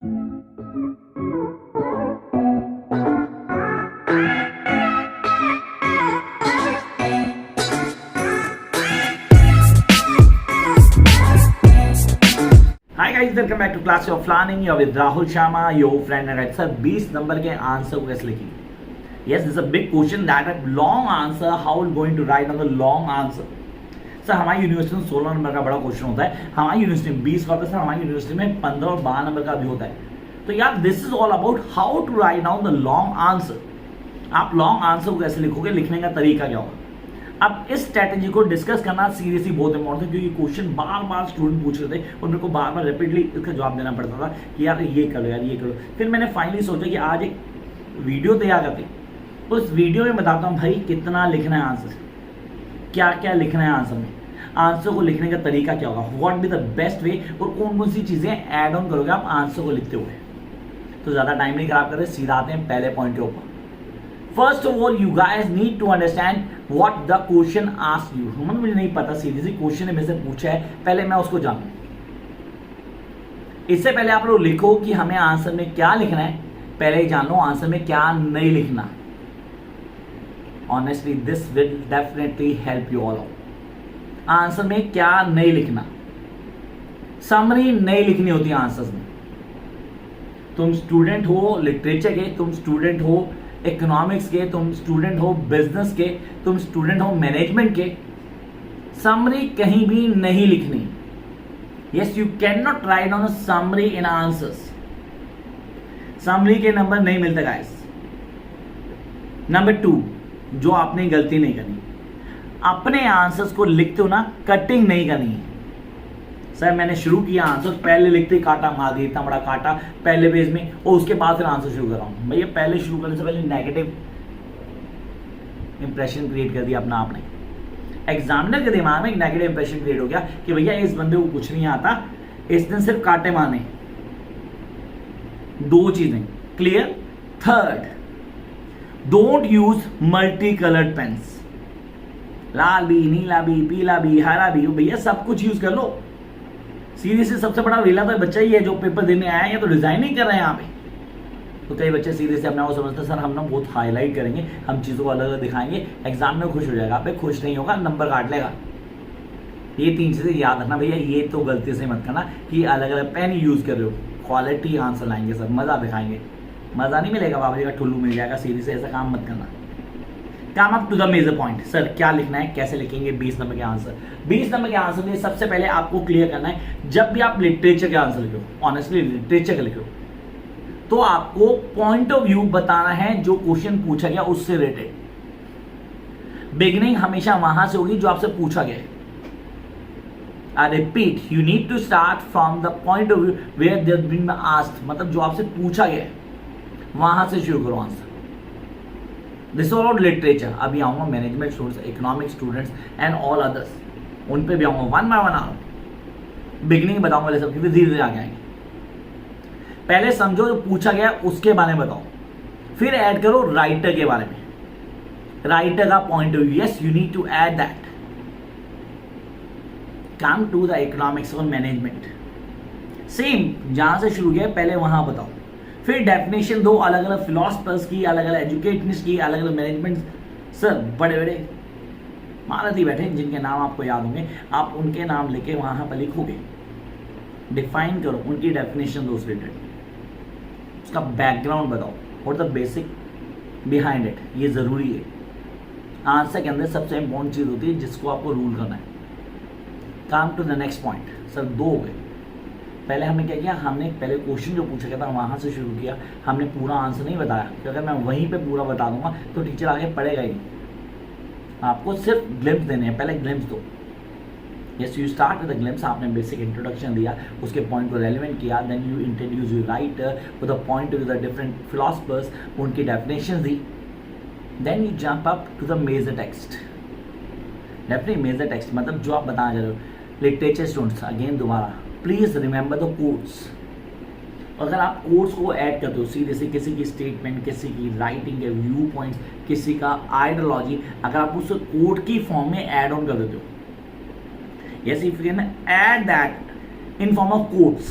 Hi guys, welcome back to class of planning. You with Rahul Sharma, your friend. And sir 20 number के answer को कैसे लिखेंगे? Yes, this is a big question that है long answer. How will going to write on the long answer? Sir हमारी university में 16 number का बड़ा question होता है, हमारी यूनिवर्सिटी में 20 का होता है, सर हमारी यूनिवर्सिटी में 15 और 12 नंबर का भी होता है। तो यार this is all about how to write down the long answer. आप लॉन्ग आंसर को कैसे लिखोगे, लिखने का तरीका क्या होगा? अब इस स्ट्रैटेजी को डिस्कस करना सीरियसली बहुत इंपॉर्टेंट है, क्योंकि क्वेश्चन बार बार स्टूडेंट पूछ रहे थे और मेरे को बार बार रिपीटली इसका जवाब देना पड़ता था कि यार ये करो, यार ये करो। फिर मैंने फाइनली सोचा कि आज एक वीडियो तैयार करते हैं, उस वीडियो में बताता हूँ भाई कितना लिखना है आंसर, क्या क्या लिखना है आंसर में, आंसर को लिखने का तरीका क्या होगा, what be the best way, और कौन कौन सी चीज़ें ऐड ऑन करोगे आप आंसर को लिखते हुए। तो ज़्यादा टाइम नहीं खराब करते, सीधा आते हैं पहले पॉइंट के ऊपर। First of all, you guys need to understand what the question asks you. मुझे नहीं पता सीरियसली क्वेश्चन ने मेरे से पूछा है, पहले मैं उसको जानूं। इससे पहले आप लोग लिखो कि हमें आंसर में क्या लिखना है, पहले ही जान लो आंसर में क्या नहीं लिखना। Honestly, this will definitely help you all out. Answer में क्या नहीं लिखना, समरी नहीं लिखनी होती आंसर्स में। तुम स्टूडेंट हो लिटरेचर के, तुम स्टूडेंट हो इकोनॉमिक्स के, तुम स्टूडेंट हो बिजनेस के, तुम स्टूडेंट हो मैनेजमेंट के, समरी कहीं भी नहीं लिखनी। Yes, you can not right on a summary in answers. Summary के नंबर नहीं मिलते गाइस। नंबर 2, जो आपने गलती नहीं करनी, अपने आंसर्स को लिखते हो ना, कटिंग नहीं करनी है। सर मैंने शुरू किया आंसर, पहले लिखते ही काटा मार दिया, इतना बड़ा काटा पहले पेज में, और उसके बाद फिर आंसर शुरू कर रहा हूँ। भैया पहले शुरू करने से पहले नेगेटिव इंप्रेशन क्रिएट कर दिया अपना आपने। एग्जामिनर के दिमाग में एक नेगेटिव इंप्रेशन क्रिएट हो गया कि भैया इस बंदे को कुछ नहीं आता, इसने सिर्फ काटे मारने। 2 चीजें clear. Third, don't use multi coloured pens. लाल भी, नीला भी, पीला भी, हरा भी, भैया सब कुछ यूज कर लो। सीरियसली सबसे बड़ा वेला तो बच्चा ही है जो पेपर देने आया है, या तो डिजाइन नहीं कर रहे हैं यहाँ पे। तो कई बच्चे सीरियसली अपने आप को समझते हैं सर हम ना बहुत हाईलाइट करेंगे, हम चीज़ों को अलग अलग दिखाएंगे, एग्जाम में खुश हो जाएगा। आप खुश नहीं होगा, नंबर काट लेगा। ये 3 चीज़ें याद रखना भैया, ये तो गलती से मत करना कि अलग अलग पेन यूज़ कर रहे हो। क्वालिटी आंसर लाएंगे सर, मज़ा दिखाएंगे, मज़ा नहीं मिलेगा, बाबा जी का ठुल्लू मिल जाएगा। सीरियसली ऐसा काम मत करना। Come up to the major point. Sir क्या लिखना है, कैसे लिखेंगे 20 नंबर के आंसर? 20 नंबर के आंसर में सबसे पहले आपको क्लियर करना है, जब भी आप लिटरेचर के आंसर लिखो, ऑनेस्टली लिटरेचर के लिखो, तो आपको पॉइंट ऑफ व्यू बताना है जो क्वेश्चन पूछा गया उससे रिलेटेड। बिगिनिंग हमेशा वहां से होगी जो आपसे पूछा गया। I repeat, you need to start from the point of view where they have been asked, मतलब जो आपसे पूछा गया वहां से शुरू करो answer. This all about literature. अभी आऊंगा management students, economic students and all others, उन पे भी आऊंगा, 1 बाय 1 आऊंगा। बिगिनिंग बताऊंगा वाले सब, फिर धीरे धीरे आगे आएंगे। पहले समझो जो पूछा गया उसके बारे में बताओ, फिर ऐड करो राइटर के बारे में, राइटर का point of view. Yes, you need to add that. Come to the economics और मैनेजमेंट, सेम जहां से शुरू किया पहले वहां बताओ, फिर डेफिनेशन दो अलग अलग फिलोसफर्स की, अलग अलग एजुकेटनिस्ट की, अलग अलग मैनेजमेंट। सर बड़े बड़े महारथी बैठे जिनके नाम आपको याद होंगे, आप उनके नाम लेके वहां पर लिखोगे, डिफाइन करो, उनकी डेफिनेशन दो रिलेटेड, उसका बैकग्राउंड बताओ, what the basic behind it. ये जरूरी है। आंसर के अंदर सबसे इंपॉर्टेंट चीज होती है जिसको आपको रूल करना है। Come to the next point. Sir 2 हो गए। पहले हमने क्या किया, हमने पहले क्वेश्चन जो पूछा गया था वहां से शुरू किया, हमने पूरा आंसर नहीं बताया, क्योंकि अगर मैं वहीं पे पूरा बता दूंगा तो टीचर आगे पढ़ेगा ही। आपको सिर्फ ग्लिम्स देने हैं, पहले ग्लिम्स दो। Yes, you start with the glimpse. आपने बेसिक इंट्रोडक्शन दिया, उसके पॉइंट को रेलिवेंट किया, then you introduce you writer with the point to the different philosophers, उनकी डेफिनेशन दी, then you jump up to the major text. Definitely major text मतलब जो आप बताना चाह रहे हो। लिटरेचर स्टूडेंट्स, अगेन दोबारा प्लीज रिमेंबर द कोट्स। अगर आप कोट्स को ऐड करते हो, सीरियसली किसी की स्टेटमेंट, किसी की राइटिंग के व्यू पॉइंट्स, किसी का आइडियोलॉजी, अगर आप उस कोट की फॉर्म में ऐड ऑन कर देते हो, yes, if you can add that in form of quotes,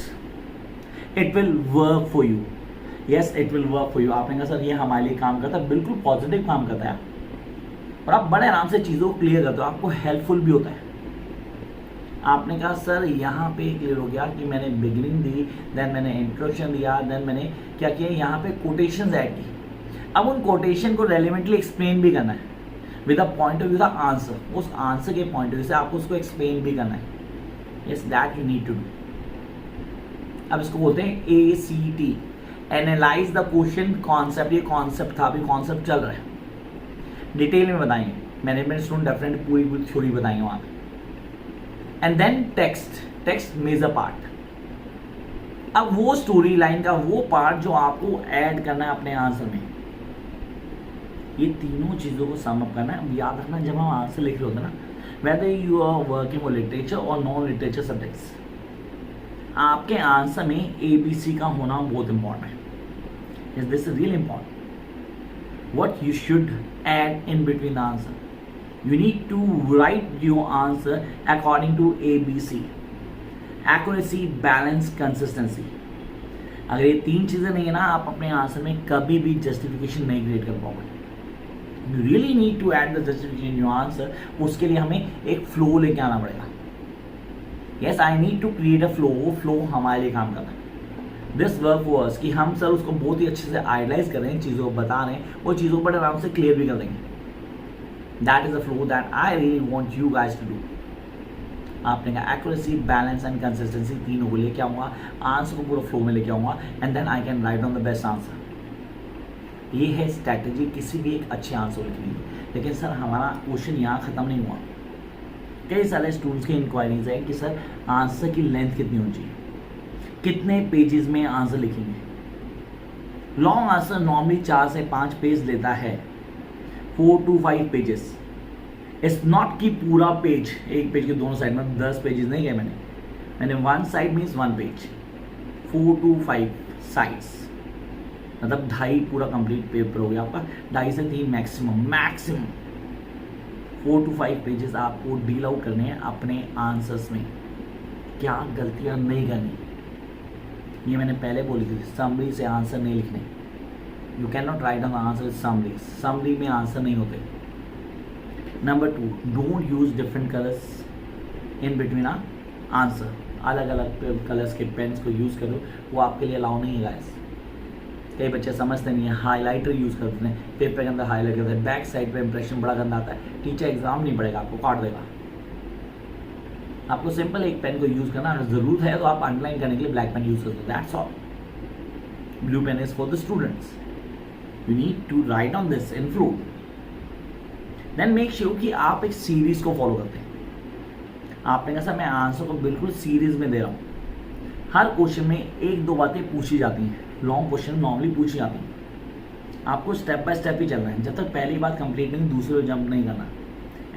it will work for you. Yes, it will work for you. आपने कहा सर ये हमारे लिए काम करता है, बिल्कुल पॉजिटिव काम करता है और आप बड़े आराम से चीज़ों को क्लियर करते हो, आपको हेल्पफुल भी होता है। आपने कहा सर यहाँ पे क्लियर हो गया कि मैंने बिगिनिंग दी, देन मैंने इंट्रोडक्शन दिया, देन मैंने क्या किया, यहाँ पे कोटेशंस ऐड की। अब उन कोटेशन को रेलिवेंटली एक्सप्लेन भी करना है with a point of view the answer. उस आंसर के पॉइंट ऑफ व्यू से आपको उसको एक्सप्लेन भी करना है। Yes, that you need to do. अब इसको बोलते हैं ACT, analyse the question concept. ये कॉन्सेप्ट था, अभी कॉन्सेप्ट चल रहा है, डिटेल में बताएंगे। मैनेजमेंट स्टूडेंट डेफिनेटली पूरी थ्योरी बताएंगे वहाँ पे। And then text major part. अब वो स्टोरी लाइन का वो पार्ट जो आपको ऐड करना है अपने आंसर में, ये तीनों चीज़ों को सम अप करना है। अब याद रखना, जब हम आंसर लिख रहे होते हैं ना, whether you are working for literature और नॉन लिटरेचर सब्जेक्ट्स, आपके आंसर में ABC का होना बहुत इंपॉर्टेंट है। Yes, this is really important. What you should add in between the answer. You need to write your answer according to ABC. Accuracy, balance, consistency. अगर ये तीन चीज़ें नहीं है ना, आप अपने आंसर में कभी भी जस्टिफिकेशन नहीं क्रिएट कर पाओगे। You really need to add the justification in your answer. उसके लिए हमें एक फ्लो लेके आना पड़ेगा। Yes, I need to create a flow. वो फ्लो हमारे लिए काम करता है। दिस वर्क वर्स कि हम सर उसको बहुत ही अच्छे से आइडलाइज कर रहे हैं, चीज़ों को बता रहे हैं, वो चीज़ों पर आराम से क्लियर भी कर देंगे। That is a flow that I really want you guys to do. आपने कहा एक्यूरेसी, बैलेंस एंड कंसिस्टेंसी, तीनों को लेके आऊँगा, आंसर को पूरा फ्लो में लेके आऊँगा, and then I can write on the best answer. ये है स्ट्रैटेजी किसी भी एक अच्छे आंसर लिखने की। लेकिन सर हमारा क्वेश्चन यहाँ ख़त्म नहीं हुआ। कई सारे स्टूडेंट्स की इंक्वायरीज है कि सर आंसर की लेंथ कितनी होनी चाहिए, कितने पेजेस में आंसर लिखेंगे। लॉन्ग आंसर नॉर्मली 4 से 5 पेज लेता है, 4 to 5 पेजेस। इट्स नॉट कि पूरा पेज, एक पेज के दोनों साइड में 10 पेजेस नहीं गए मैंने one side means 1 page, 4 to 5 sides, मतलब 2.5 पूरा कंप्लीट पेपर हो गया आपका, 2.5 से 3 मैक्सिमम 4 to 5 पेजेस आपको डील आउट करने हैं अपने आंसर्स में। क्या गलतियां नहीं करनी, ये मैंने पहले बोली थी। समरी से आंसर नहीं लिखने, you can not right on answer with summary, summary में आंसर नहीं होते। Number 2, don't use different colours in between answer. अलग अलग कलर्स के पेन्स को यूज़ करो, वो आपके लिए अलाउ नहीं है गाइस। कई बच्चे समझते नहीं है, हाईलाइटर यूज़ करते हैं, पेपर के अंदर हाईलाइट करते हैं, बैक साइड पे इंप्रेशन बड़ा गंदा आता है, टीचर एग्जाम नहीं पड़ेगा, आपको काट देगा। आपको सिंपल एक पेन को यूज़ करना, अगर ज़रूरत है तो आप अंडरलाइन करने के लिए ब्लैक पेन यूज़ करते हो, that's all. Blue pen is for the students. You need to write on this in flow. Then make sure कि आप एक सीरीज को फॉलो करते हैं। आपने कहा सर मैं आंसर को बिल्कुल सीरीज में दे रहा हूँ, हर क्वेश्चन में 1-2 बातें पूछी जाती हैं, लॉन्ग क्वेश्चन नॉर्मली पूछी जाती हैं, आपको स्टेप बाय स्टेप ही चलना है। जब तक पहली बात कंप्लीट नहीं, दूसरे को जंप नहीं करना।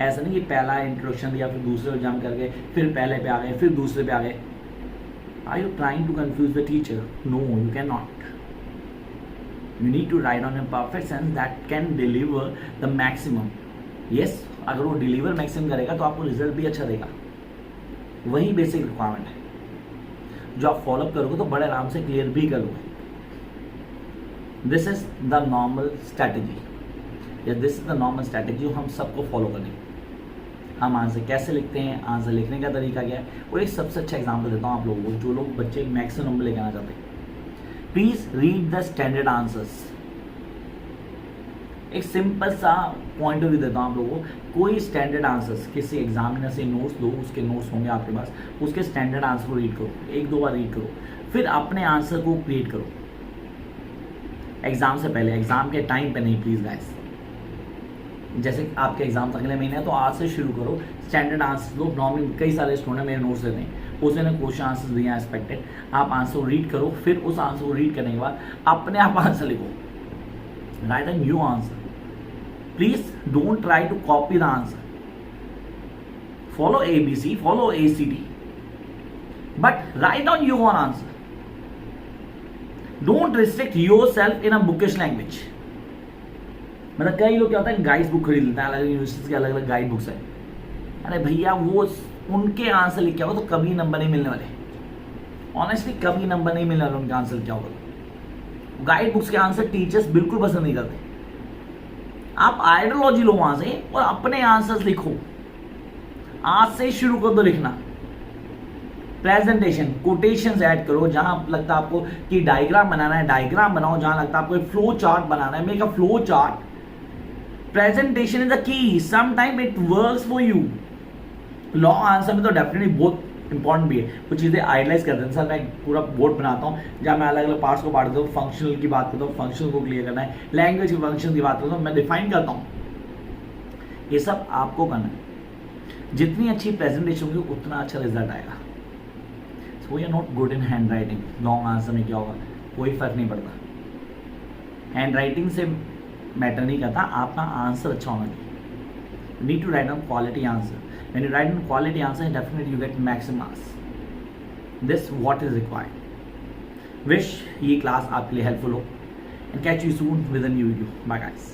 ऐसा नहीं कि पहला इंट्रोडक्शन दिया फिर दूसरे को जंप करके फिर पहले पे आ गए फिर दूसरे पे आ गए। Are you trying to confuse the teacher? No, you can not. You need to write on a perfect sense that can deliver the maximum. Yes, अगर वो डिलीवर मैक्सिमम करेगा तो आपको रिजल्ट भी अच्छा देगा। वही बेसिक रिक्वायरमेंट है जो आप फॉलोअप करोगे तो बड़े आराम से क्लियर भी करोगे। This is the normal strategy, या this is the normal strategy जो हम सबको फॉलो करेंगे। हम आंसर कैसे लिखते हैं, आंसर लिखने का तरीका क्या है, वो एक सबसे अच्छा एग्जाम्पल देता हूँ आप लोगों को, जो लोग बच्चे मैक्सिमम नंबर लेके आना चाहते हैं। Please read the standard answers. एक सिंपल सा पॉइंट ऑफ व्यू देता हूँ आप लोगों को। कोई स्टैंडर्ड आंसर्स, किसी एग्जामिनर से नोट्स लो, उसके नोट्स होंगे आपके पास, उसके स्टैंडर्ड आंसर को रीड करो, 1-2 बार रीड करो, फिर अपने आंसर को क्रिएट करो। एग्जाम से पहले, एग्जाम के टाइम पे नहीं प्लीज गाइस। जैसे आपके एग्जाम अगले महीने है तो आज से शुरू करो, स्टैंडर्ड आंसर दो। नॉर्मली कई सारे स्टूडेंट मेरे नोट्स देते हैं, उसने क्वेश्चन आंसर दिए एक्सपेक्टेड, आप आंसर रीड करो, फिर उस आंसर को रीड करने के बाद अपने आप आंसर लिखो, write a new answer. Please don't try to copy the answer, follow ABC, follow ACT, but write on your own answer. Don't restrict yourself in a bookish language. मतलब कई लोग क्या होता है, गाइड बुक खरीद लेते हैं, अलग यूनिवर्सिटीज के अलग अलग गाइड बुक्स है। अरे भैया वो उनके आंसर लिख के आओ तो कभी नंबर नहीं मिलने वाले। ऑनेस्टली कभी नंबर नहीं मिला उनके आंसर क्या होगा। गाइड बुक्स के आंसर टीचर्स बिल्कुल पसंद नहीं करते। आप आइडियोलॉजी लो वहां से और अपने आंसर्स लिखो, आज से शुरू कर दो लिखना। प्रेजेंटेशन कोटेशंस ऐड करो, जहां लगता है आपको कि डायग्राम बनाना है डायग्राम बनाओ, जहां लगता है आपको फ्लो चार्ट बनाना है make a flow chart. Presentation is the key, some time it works for you. Long answer में तो डेफिनेटली बहुत इंपॉर्टेंट भी है, कुछ चीज़ें आइडलाइज करते हैं। सर मैं पूरा बोर्ड बनाता हूँ जहाँ मैं अलग अलग पार्ट्स को बांटता हूँ, फंक्शनल की बात करता हूँ, फंक्शनल को क्लियर करना है, लैंग्वेज के फंक्शन की बात करता हूँ, मैं डिफाइन करता हूँ। ये सब आपको करना है। जितनी अच्छी प्रेजेंटेशन होगी उतना अच्छा रिजल्ट आएगा। So you are not good in handwriting, long answer में क्या होगा कोई फर्क नहीं पड़ता। हैंड राइटिंग से मैटर नहीं करता, आपका आंसर अच्छा होना चाहिए। Need to write down quality answer. When you write in quality answer, definitely you get maximum marks. This what is required. Wish ये class आपके लिए helpful हो, and catch you soon with a new video. Bye guys.